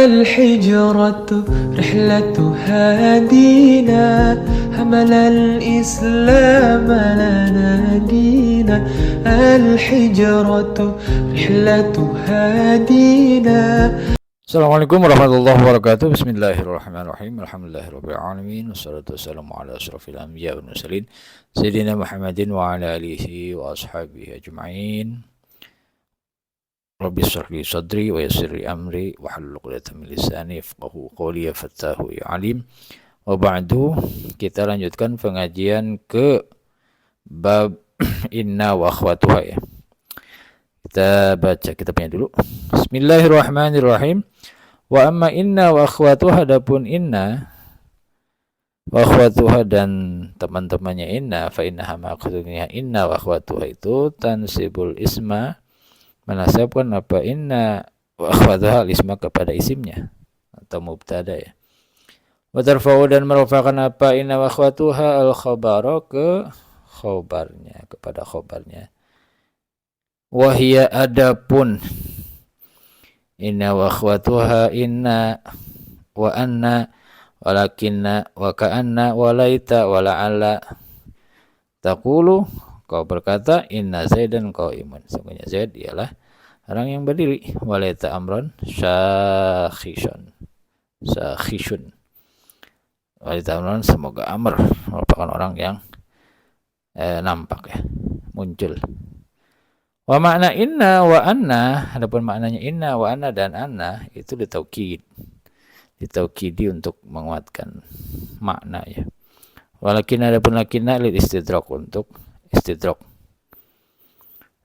الحجرة رحلة هادينا حمل الإسلام لنا دينا الحجرة رحلة هادينا. Assalamualaikum warahmatullahi wabarakatuh. Bismillahirrahmanirrahim. Alhamdulillahirabbil alamin. Wassalatu wassalamu ala asyrofil anbiya wal mursalin sayyidina Muhammadin wa ala alihi wa ashabihi ajma'in. Rabbi shrah li sadri wa yassir li amri wa hlul 'uqdatam min lisani yafqahu qawli ya fattahu ya alim. Wa ba'du, kita lanjutkan pengajian ke bab inna wa akhwatuha ya. Kita baca kitabnya dulu. Bismillahirrahmanirrahim. Wa amma inna wa akhwatuha, adapun inna wa akhwatuha dan teman-temannya inna, fa innaha maqsudnya inna wa akhwatuha itu tansibul isma, menasabkan apa inna wa akhwatuha isma kepada isimnya atau mubtada ya. Wa tarfa'u dan merafa'kan apa inna wa akhwatuha al khabara ke khobarnya, kepada khobarnya. Wahia adapun inna wa akhwatuha inna wa anna walakinna wa ka'anna wa laita wa la'alla taqulu, kau berkata inna zaidan qaimun, sungguhnya Zaid ialah orang yang berdiri, wa laita amron sakhishun wa laita amron, semoga amr merupakan orang yang nampak ya, muncul. Wa makna inna wa anna, adapun maknanya inna wa anna dan anna itu ditaukidi untuk menguatkan makna ya. Walakin adapun lakinna lil istidrak, untuk istidrak,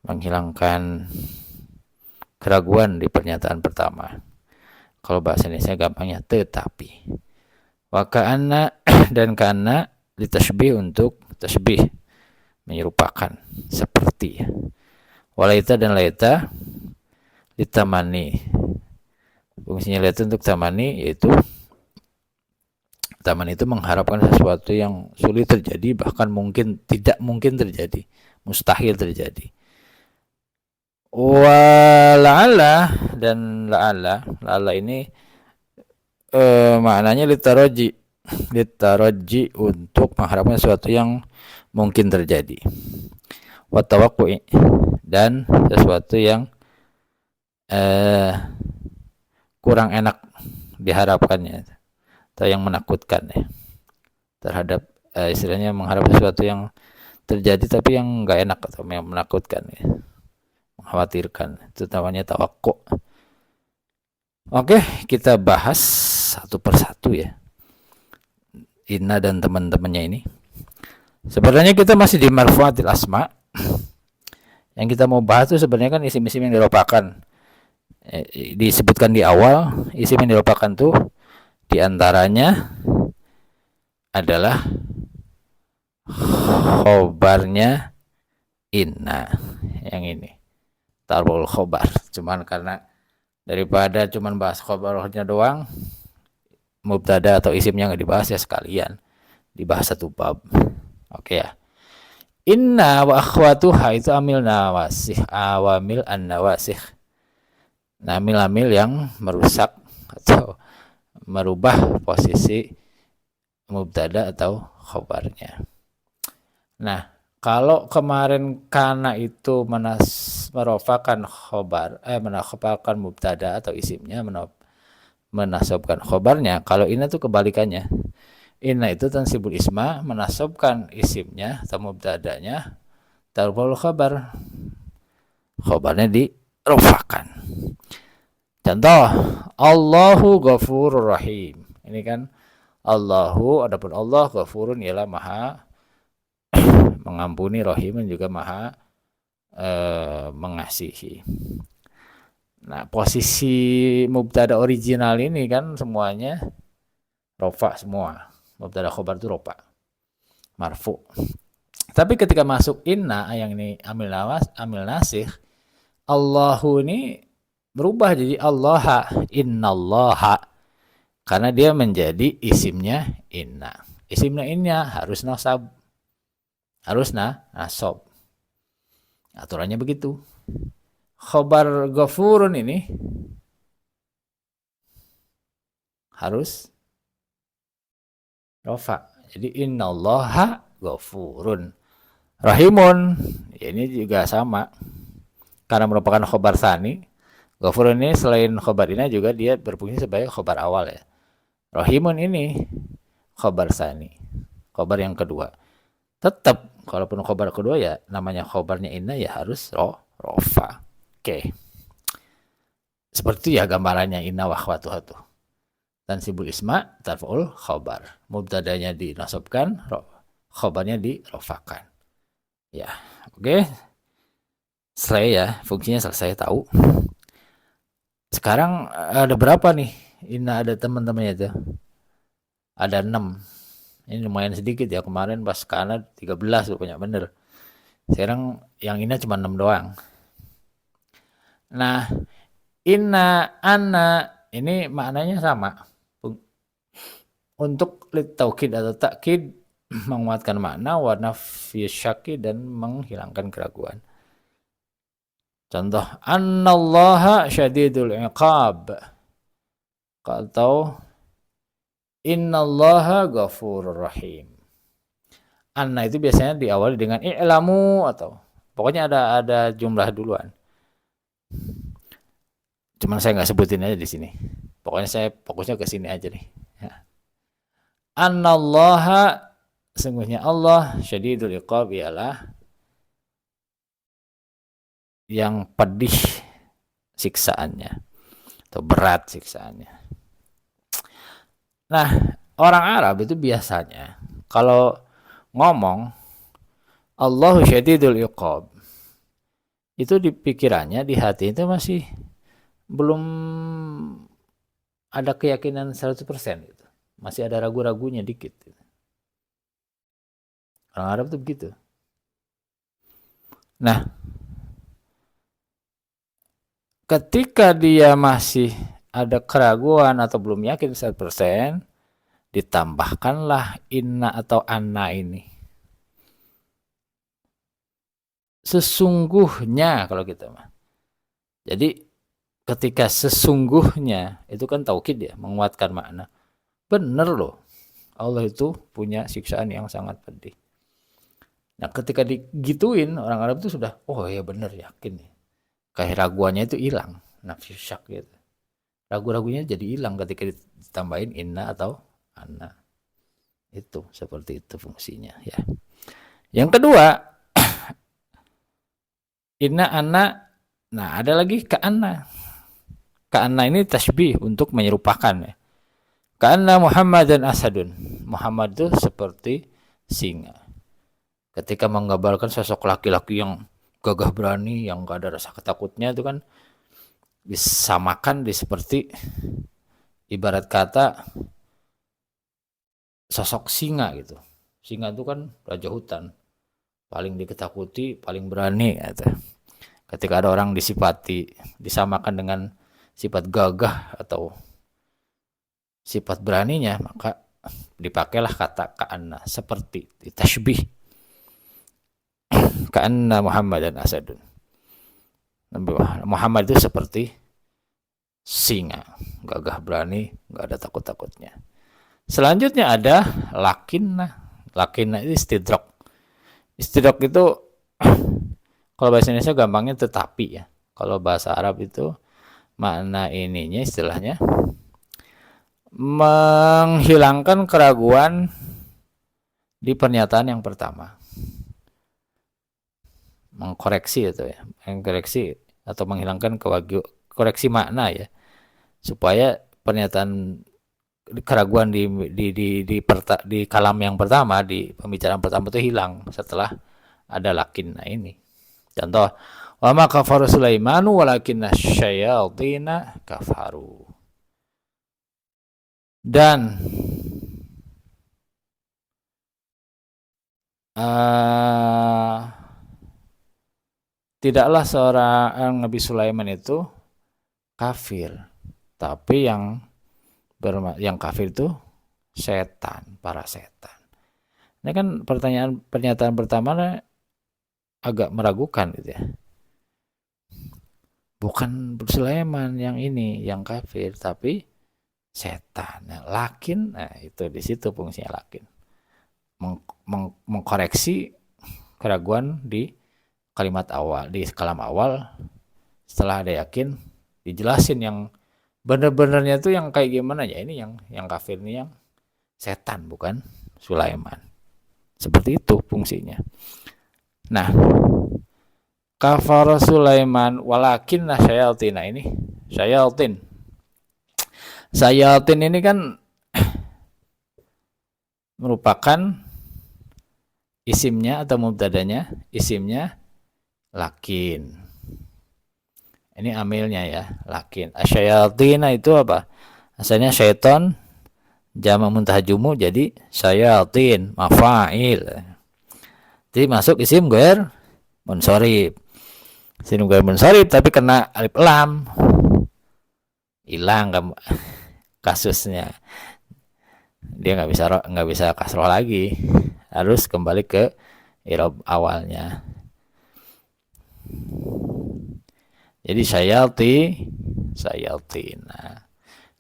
menghilangkan keraguan di pernyataan pertama. Kalau bahasa Indonesia gampangnya tetapi. Wa ka'anna dan ka'anna litasbih, untuk tasbih, menyerupakan, seperti ya. Walaita dan laita litamani, fungsinya laita untuk tamani, yaitu taman itu mengharapkan sesuatu yang sulit terjadi, bahkan mungkin tidak mungkin terjadi, mustahil terjadi. Wa la'alla dan la'alla ini maknanya litaraji untuk mengharapkan sesuatu yang mungkin terjadi. Wa tawaqqu'i dan sesuatu yang kurang enak diharapkannya atau yang menakutkan ya, terhadap istilahnya mengharap sesuatu yang terjadi tapi yang enggak enak atau yang menakutkan ya, mengkhawatirkan, itu namanya tawaqku'. Oke, kita bahas satu persatu ya, inna dan teman-temannya ini. Sebenarnya kita masih di marfu'atil asma. Yang kita mau bahas itu sebenarnya kan isim-isim yang dirofakkan. Disebutkan di awal, isim yang dirofakkan tuh diantaranya adalah khobarnya inna, yang ini tarbul khobar. Cuman karena daripada cuman bahas khobarnya doang, mubtada atau isimnya nggak dibahas ya, sekalian dibahas satu bab. Oke ya. Inna wa akhwatuha itu amil nawasih, awamil an-nawasih, amil-amil yang merusak atau merubah posisi mubtada atau khobarnya. Nah, kalau kemarin kana itu merofakan khobar, menakhfakan mubtada atau isimnya, menasabkan khobarnya. Kalau ini tuh kebalikannya. Inna itu tansibul isma, menasabkan isimnya atau mubtadanya, tarbul khabar, khabarnya dirofakan. Contoh, Allahu ghafurur rahim. Ini kan Allahu, adapun Allah ghafurun ialah maha mengampuni, rahimun juga maha mengasihi. Nah, posisi mubtada original ini kan semuanya rofa semua. Mubtada khobar itu rofa, marfu. Tapi ketika masuk inna, yang ini amil nasih, Allahu ini berubah jadi Allaha, innallaha, karena dia menjadi isimnya inna. Isimnya inna harus nasab, nasab. Aturannya begitu. Khobar ghafurun ini harus rofa. Jadi innallaha ghafurun rahimun. Ya, ini juga sama. Karena merupakan khobar tsani. Ghafurun ini selain khobar ini juga dia berfungsi sebagai khobar awal ya. Rahimun ini khobar tsani. Khobar yang kedua. Tetap kalaupun khobar kedua ya namanya khobarnya inna ya harus rofa. Oke. Seperti ya gambarannya inna wa akhwatuha tuh. Tansibul isma tarfa'ul khobar. Mubtadanya dinasabkan, khobarnya dirofakan. Ya, oke. Selesai ya, fungsinya selesai tahu. Sekarang ada berapa nih? Inna ada teman-temannya tuh. Ada 6. Ini lumayan sedikit ya, kemarin pas kana 13 banyak bener. Sekarang yang inna cuma 6 doang. Nah, inna, anna ini maknanya sama. Untuk taukid atau takkid menguatkan makna, wa nafyi syaki dan menghilangkan keraguan. Contoh, annallaha syadidul iqab. Atau innallaha ghafurur rahim. Anna itu biasanya diawali dengan i'lamu atau pokoknya ada jumlah duluan. Cuman saya nggak sebutin aja di sini. Pokoknya saya fokusnya ke sini aja nih. Ya. Annallaha sesungguhnya Allah syadidul iqab ialah yang pedih siksaannya atau berat siksaannya. Nah, orang Arab itu biasanya kalau ngomong Allahu syadidul iqab itu di pikirannya, di hati itu masih belum ada keyakinan 100% gitu. Masih ada ragu-ragunya dikit. Orang Arab tuh begitu. Nah, ketika dia masih ada keraguan atau belum yakin 100%, ditambahkanlah inna atau anna ini. Sesungguhnya kalau kita mah. Jadi ketika sesungguhnya itu kan taukid ya, menguatkan makna. Bener loh, Allah itu punya siksaan yang sangat pedih. Nah ketika digituin orang Arab itu sudah, oh ya bener yakin nih. Keraguannya itu hilang, nafsu syak gitu. Ragu-ragunya jadi hilang ketika ditambahin inna atau anna. Itu seperti itu fungsinya ya. Yang kedua, inna anna. Nah ada lagi ka'anna. Ka'anna ini tasbih untuk menyerupakan ya. Ka'anna Muhammad dan Asadun. Muhammad itu seperti singa. Ketika menggambarkan sosok laki-laki yang gagah berani, yang gak ada rasa ketakutnya itu kan disamakan di seperti ibarat kata sosok singa gitu. Singa itu kan raja hutan, paling diketakuti, paling berani gitu. Ketika ada orang disamakan dengan sifat gagah atau sifat beraninya, maka dipakailah kata ka'anna, seperti ditashbih. Ka'anna Muhammad dan Asadun. Muhammad itu seperti singa, gagah berani, gak ada takut-takutnya. Selanjutnya ada lakinna. Lakinna itu istidrak. Istidrak itu kalau bahasa Indonesia gampangnya tetapi ya. Kalau bahasa Arab itu makna ininya istilahnya menghilangkan keraguan di pernyataan yang pertama. Mengkoreksi itu ya, mengkoreksi atau menghilangkan koreksi makna ya. Supaya pernyataan keraguan di kalam yang pertama, di pembicaraan pertama itu hilang setelah ada lakinna ini. Contoh, wa ma kafara Sulaimanu walakinna syayatina kafaru. Dan tidaklah seorang Nabi Sulaiman itu kafir, tapi yang kafir itu setan, para setan. Ini kan pernyataan pertama agak meragukan gitu ya. Bukan Sulaiman yang ini yang kafir, tapi setan. Nah, lakin, nah itu di situ fungsinya lakin. Mengkoreksi keraguan di kalimat awal, di kalam awal. Setelah ada yakin, dijelasin yang bener-benernya tuh yang kayak gimana ya. Ini yang kafir ini yang setan, bukan Sulaiman. Seperti itu fungsinya. Nah, kafara Sulaiman walakin syayatin. Nah, ini syayatin. Syayatin ini kan merupakan isimnya atau mubtadanya, isimnya lakin. Ini amilnya ya, lakin. Asyayatina itu apa? Asalnya syaiton, jamak muntahajumu, jadi syayatin, mafa'il. Jadi masuk isim ghair munsharif. Isim ghair munsharif tapi kena alif lam. Hilang kasusnya. Dia nggak bisa kasroh lagi. Harus kembali ke i'rab awalnya. Jadi sayatin. Nah,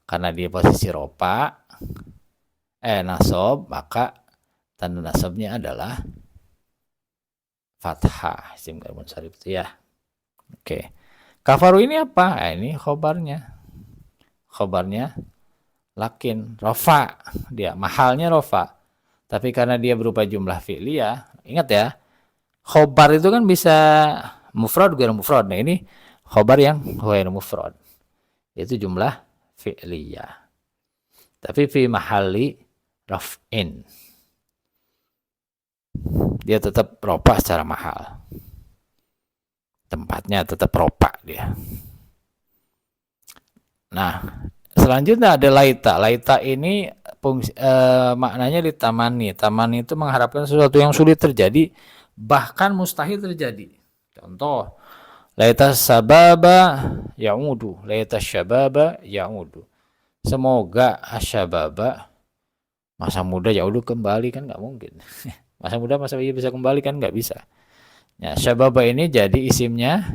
karena dia posisi ropa, nasob, maka tanda nasabnya adalah fathah. Isim ghair munsharif itu ya. Oke. Kafaru ini apa? Ini khobarnya. Khobarnya lakin, rofa. Dia mahalnya rofa. Tapi karena dia berupa jumlah fi'liyah, ingat ya, khobar itu kan bisa mufrad, ghair mufrad. Nah, ini khobar yang ghair mufrad. Itu jumlah fi'liyah. Tapi fi mahalli raf'in. Dia tetap ropa secara mahal. Tempatnya tetap ropa dia. Nah, selanjutnya ada laita. Laita ini maknanya ditamani. Tamani itu mengharapkan sesuatu yang sulit terjadi, bahkan mustahil terjadi. Contoh, laita sababa ya'udu, laita syababa ya'udu. Semoga asyababa, masa muda ya'udu, kembali, kan nggak mungkin. Masa muda masa bisa kembali, kan nggak bisa. Ya, syababa ini jadi isimnya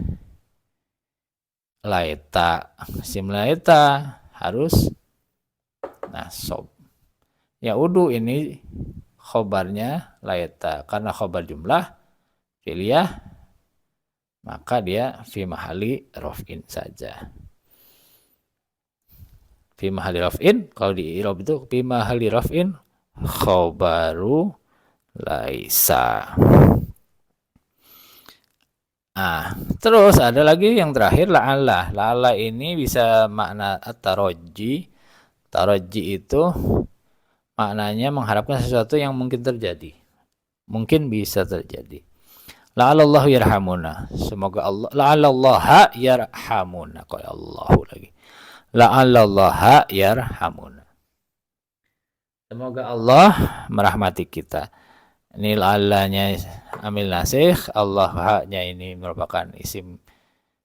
laita. Isim laita harus nasob. Ya'udu ini khobarnya laita. Karena khobar jumlah fi'liyah, maka dia fi mahali raf'in saja. Fi mahali raf'in, kalau di i'rab itu fi mahali raf'in khobaru laisa. Terus ada lagi yang terakhir la'alla. La'alla ini bisa makna at-taraji. Taraji itu maknanya mengharapkan sesuatu yang mungkin terjadi. Mungkin bisa terjadi. La'allallahu yarhamuna. Semoga Allah. La'allallaha yarhamuna. Kok Allahu lagi. La'allallaha yarhamuna. Semoga Allah merahmati kita. Ini la'allanya amil nasikh. Allah haknya ini merupakan isim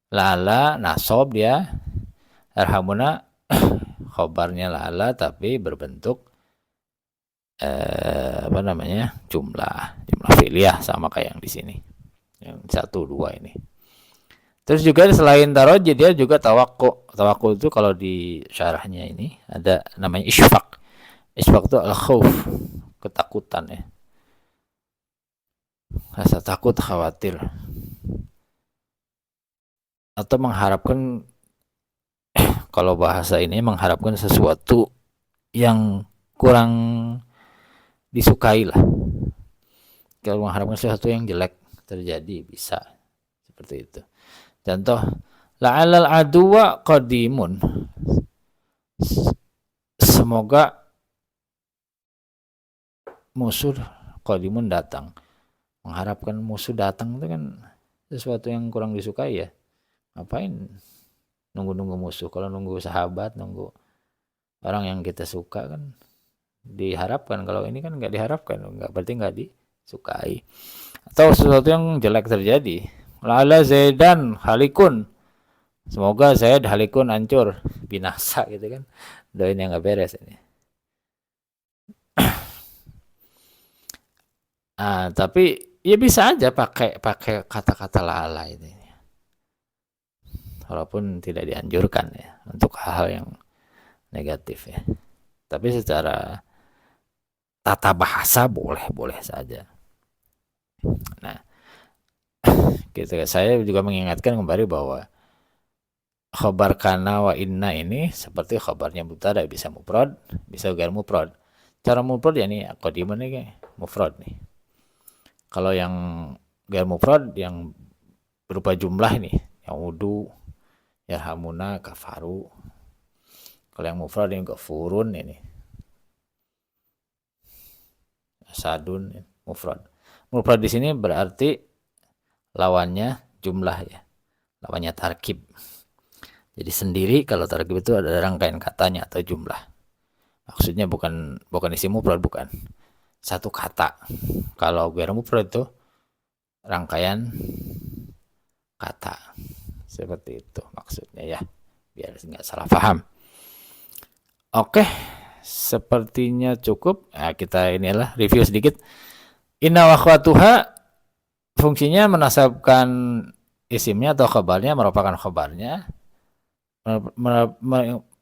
la'alla. Nasob dia. Yarhamuna. Khobarnya la'alla tapi berbentuk jumlah fi'liyah, sama kayak yang di sini, yang 1, 2 ini. Terus juga selain taroji dia juga tawakku. Tawakku itu kalau di syarahnya ini ada namanya isfaq. Isfaq itu al-khauf, ketakutan ya, rasa takut, khawatir, atau mengharapkan, kalau bahasa ini mengharapkan sesuatu yang kurang disukai lah. Kalau mengharapkan sesuatu yang jelek terjadi, bisa seperti itu. Contoh, la'alal aduwa qadimun. Semoga musuh qadimun datang. Mengharapkan musuh datang itu kan sesuatu yang kurang disukai ya. Ngapain nunggu-nunggu musuh? Kalau nunggu sahabat, nunggu orang yang kita suka kan diharapkan. Kalau ini kan nggak diharapkan, nggak, berarti nggak disukai. Atau sesuatu yang jelek terjadi. La'alla Zaidan halikun. Semoga Zaid halikun, hancur, binasa gitu kan. Doain yang nggak beres ini. Tapi ya bisa aja pakai kata-kata la'alla ini. Walaupun tidak dianjurkan ya untuk hal-hal yang negatif ya. Tapi secara tata bahasa boleh saja. Nah, saya juga mengingatkan kembali bahwa khobar kana wa inna ini seperti khobarnya mubtada, bisa mufrad, bisa ghair mufrad. Cara mufrad ya nih qadimun nih mufrad nih. Kalau yang ghair mufrad yang berupa jumlah ini, yang wudu, yarhamuna, kafaru. Kalau yang mufrad yang ghafurun ini. Sadun, mufrad. Mufrad di sini berarti lawannya jumlah ya. Lawannya tarkib. Jadi sendiri kalau tarkib itu ada rangkaian katanya atau jumlah. Maksudnya bukan isi mufrad, bukan. Satu kata. Kalau ghair mufrad itu rangkaian kata. Seperti itu maksudnya ya. Biar nggak salah paham. Oke. Sepertinya cukup. Nah, kita inilah review sedikit. Inna wa akhwatuha fungsinya menasabkan isimnya atau khabarnya, merupakan khabarnya,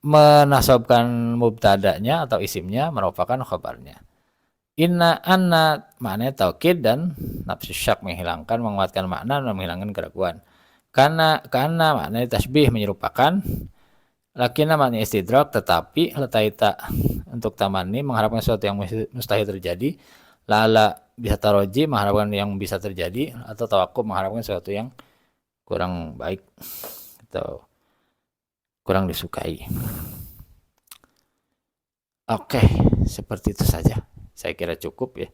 menasabkan mubtadanya atau isimnya, merupakan khabarnya. Inna anna maknanya taukid dan nafsu syak, menghilangkan, menguatkan makna dan menghilangkan keraguan. Karena maknanya tasbih, menyerupakan. Lakinna maknanya istidrak, tetapi letaita untuk tamani, mengharapkan sesuatu yang mustahil terjadi. Lala bisa taroji, mengharapkan yang bisa terjadi, atau tawakuf, mengharapkan sesuatu yang kurang baik atau kurang disukai. Oke, seperti itu saja. Saya kira cukup ya.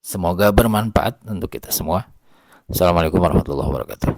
Semoga bermanfaat untuk kita semua. Assalamualaikum warahmatullahi wabarakatuh.